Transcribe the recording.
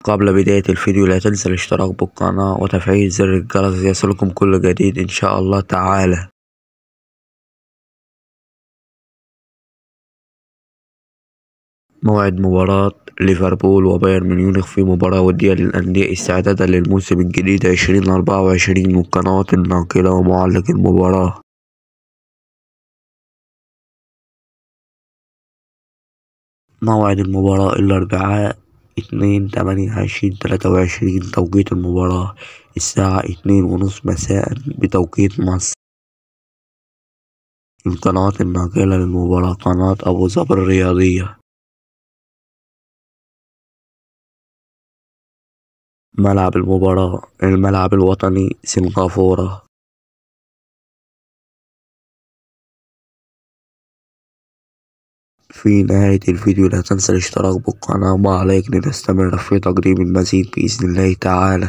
قبل بداية الفيديو لا تنسى الاشتراك بالقناة وتفعيل زر الجرس ليصلكم كل جديد إن شاء الله تعالى. موعد مباراة ليفربول وبايرن ميونخ في مباراة ودية للأندية استعدادا للموسم الجديد 2024 من القنوات الناقلة ومعلق المباراة. موعد المباراة الأربعاء 2/8/2023 توقيت المباراة الساعة 2:30 مساء بتوقيت مصر. القنوات الناقلة للمباراة قناة أبو ظبي الرياضية. ملعب المباراة الملعب الوطني سنغافورة. في نهاية الفيديو لا تنسى الاشتراك بالقناة وما عليك لنستمر في تقديم المزيد بإذن الله تعالى.